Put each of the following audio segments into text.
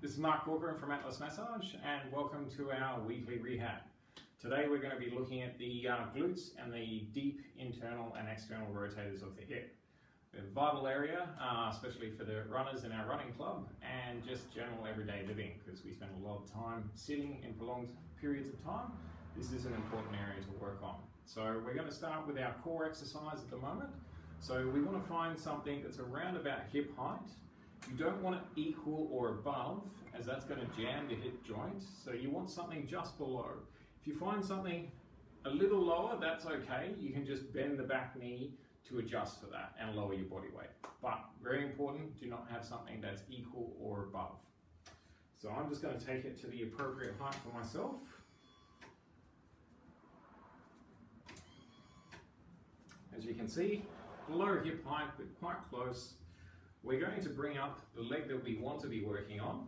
this is Mark Walker from Atlas Massage and welcome to our weekly rehab. Today we're going to be looking at the glutes and the deep internal and external rotators of the hip. A vital area, especially for the runners in our running club and just general everyday living, because we spend a lot of time sitting in prolonged periods of time. This is an important area to work on. So we're going to start with our core exercise at the moment. So we want to find something that's around about hip height. You don't want it equal or above, as that's going to jam the hip joint. So you want something just below. If you find something a little lower, that's okay. You can just bend the back knee to adjust for that and lower your body weight. But very important, do not have something that's equal or above. So I'm just going to take it to the appropriate height for myself. As you can see, below hip height, but quite close. We're going to bring up the leg that we want to be working on.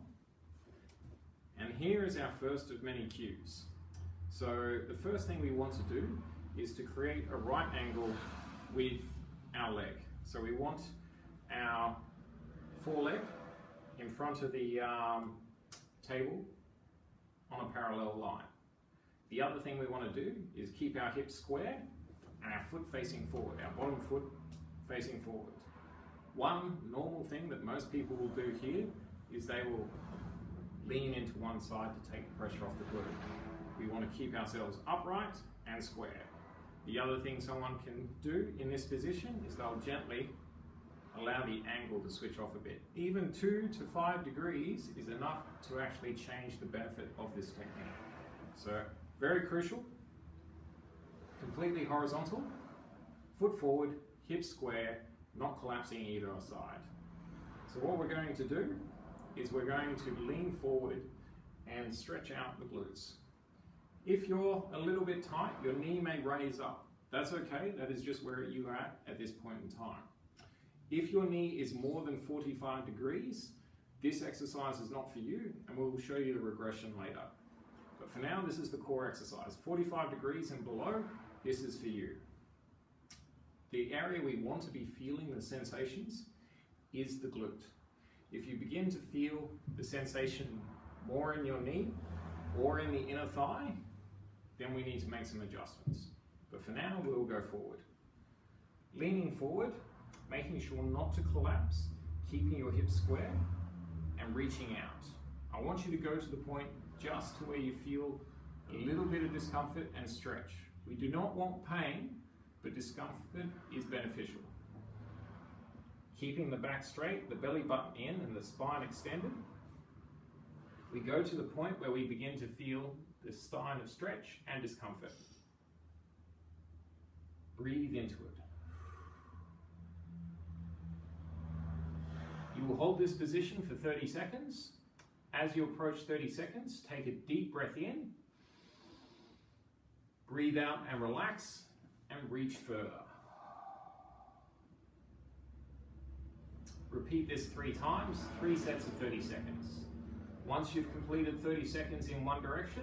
And here is our first of many cues. So the first thing we want to do is to create a right angle with our leg. So we want our foreleg in front of the table on a parallel line. The other thing we want to do is keep our hips square and our foot facing forward, our bottom foot facing forward. One normal thing that most people will do here is they will lean into one side to take the pressure off the glute. We want to keep ourselves upright and square. The other thing someone can do in this position is they'll gently allow the angle to switch off a bit. Even 2 to 5 degrees is enough to actually change the benefit of this technique. So very crucial, completely horizontal, foot forward, hips square, not collapsing either side. So what we're going to do is we're going to lean forward and stretch out the glutes. If you're a little bit tight, your knee may raise up. That's okay, that is just where you are at this point in time. If your knee is more than 45 degrees, this exercise is not for you, and we'll show you the regression later. But for now, this is the core exercise. 45 degrees and below, this is for you. The area we want to be feeling the sensations is the glute. If you begin to feel the sensation more in your knee or in the inner thigh, then we need to make some adjustments. But for now, we'll go forward. Leaning forward, making sure not to collapse, keeping your hips square and reaching out. I want you to go to the point just to where you feel a little bit of discomfort and stretch. We do not want pain, but discomfort is beneficial. Keeping the back straight, the belly button in and the spine extended. We go to the point where we begin to feel the sign of stretch and discomfort. Breathe into it. You will hold this position for 30 seconds. As you approach 30 seconds, take a deep breath in, breathe out and relax, and reach further. Repeat this 3 times, 3 sets of 30 seconds. Once you've completed 30 seconds in one direction,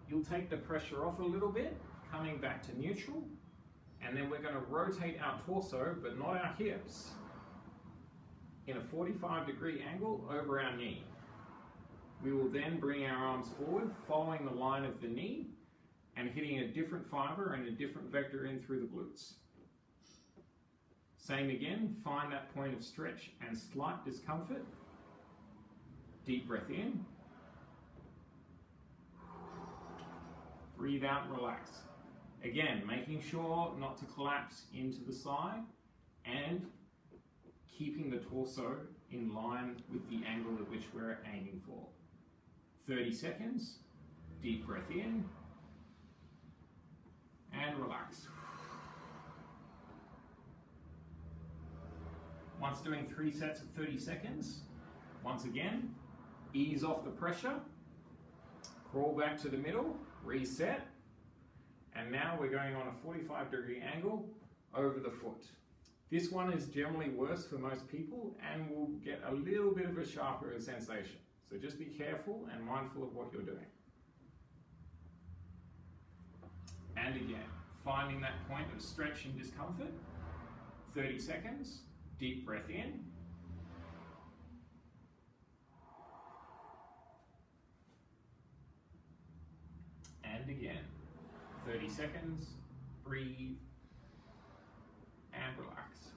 you'll take the pressure off a little bit, coming back to neutral, and then we're going to rotate our torso, but not our hips, in a 45-degree angle over our knee. We will then bring our arms forward, following the line of the knee, and hitting a different fiber and a different vector in through the glutes. Same again, find that point of stretch and slight discomfort. Deep breath in. Breathe out and relax. Again, making sure not to collapse into the side and keeping the torso in line with the angle at which we're aiming for. 30 seconds, deep breath in, and relax. Once doing 3 sets of 30 seconds, once again, ease off the pressure, crawl back to the middle, reset, and now we're going on a 45-degree angle over the foot. This one is generally worse for most people and will get a little bit of a sharper sensation. So just be careful and mindful of what you're doing. And again, finding that point of stretch and discomfort, 30 seconds, deep breath in, 30 seconds, breathe, and relax.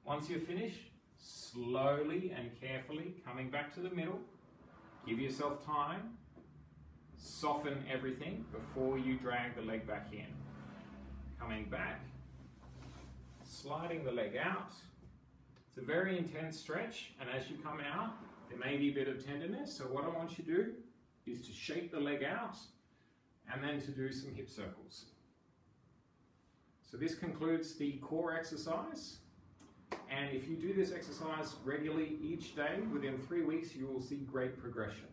Once you're finished, slowly and carefully coming back to the middle, give yourself time, soften everything before you drag the leg back in. Coming back, sliding the leg out. It's a very intense stretch, and as you come out, there may be a bit of tenderness, so what I want you to do is to shake the leg out and then to do some hip circles. So this concludes the core exercise, and if you do this exercise regularly each day, within 3 weeks you will see great progression.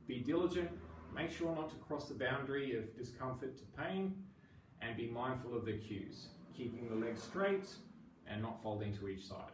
Be diligent, make sure not to cross the boundary of discomfort to pain, and be mindful of the cues, keeping the legs straight and not folding to each side.